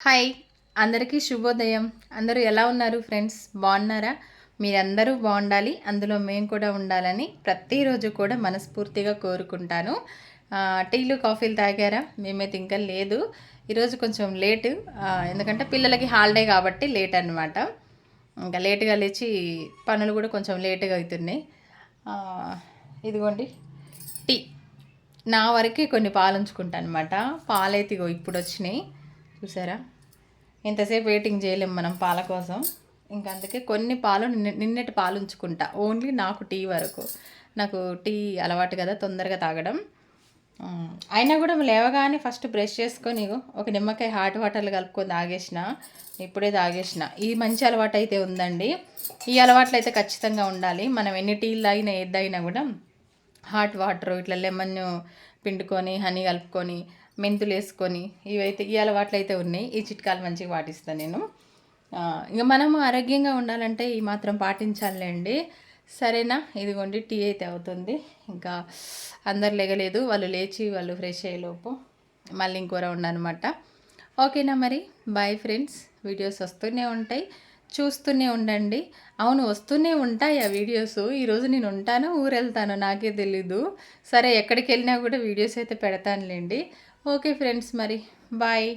Hi అందరికీ శుభోదయం. అందరూ ఎలా ఉన్నారు ఫ్రెండ్స్? బాగున్నారా? మీరందరూ బాగుండాలి, అందులో మేము కూడా ఉండాలని ప్రతిరోజు కూడా మనస్ఫూర్తిగా కోరుకుంటాను. టీలు కాఫీలు తాగారా? మేమైతే ఇంకా లేదు. ఈరోజు కొంచెం లేటు, ఎందుకంటే పిల్లలకి హాలిడే కాబట్టి లేట్ అనమాట. ఇంకా లేటుగా లేచి పనులు కూడా కొంచెం లేటుగా అవుతున్నాయి. ఇదిగోండి టీ. నా వరకే కొన్ని పాలు ఉంచుకుంటాను అనమాట. పాలైతే ఇగో ఇప్పుడు వచ్చినాయి, చూసారా? ఇంతసేపు వెయిటింగ్ చేయలేము మనం పాల కోసం. ఇంకా అందుకే కొన్ని పాలు నిన్నటి పాలు ఉంచుకుంటా, ఓన్లీ నాకు టీ వరకు. నాకు టీ అలవాటు కదా తొందరగా తాగడం. అయినా కూడా లేవగానే ఫస్ట్ బ్రష్ చేసుకొని ఒక నిమ్మకాయ హాట్ వాటర్లు కలుపుకొని తాగేసిన. ఇప్పుడే తాగేసిన. ఈ మంచి అలవాటు అయితే ఉందండి. ఈ అలవాట్లు అయితే ఖచ్చితంగా ఉండాలి. మనం ఎన్ని టీలు తాగినా ఏదైనా కూడా హాట్ వాటర్ ఇట్లా లెమన్ పిండుకొని హనీ కలుపుకొని మెంతులు వేసుకొని ఇవైతే ఈ అలవాట్లు అయితే ఉన్నాయి. ఈ చిట్కాలు మంచిగా పాటిస్తాను నేను. ఇక మనము ఆరోగ్యంగా ఉండాలంటే ఈ మాత్రం పాటించాలండి. సరేనా? ఇదిగోండి టీ అయితే అవుతుంది. ఇంకా అందరు లేగలేదు, వాళ్ళు లేచి వాళ్ళు ఫ్రెష్ అయ్యేలోపు మళ్ళీ ఇంకో రౌండ్ అనమాట. ఓకేనా మరి? Bye friends. వీడియోస్ వస్తూనే ఉంటాయి, చూస్తూనే ఉండండి. అవును, వస్తూనే ఉంటాయి ఆ వీడియోస్. ఈరోజు నేను ఉంటాను, ఊరు వెళ్తాను, నాకే తెలీదు. సరే, ఎక్కడికి వెళ్ళినా కూడా వీడియోస్ అయితే పెడతానులేండి. ఓకే ఫ్రెండ్స్, మరి బాయ్.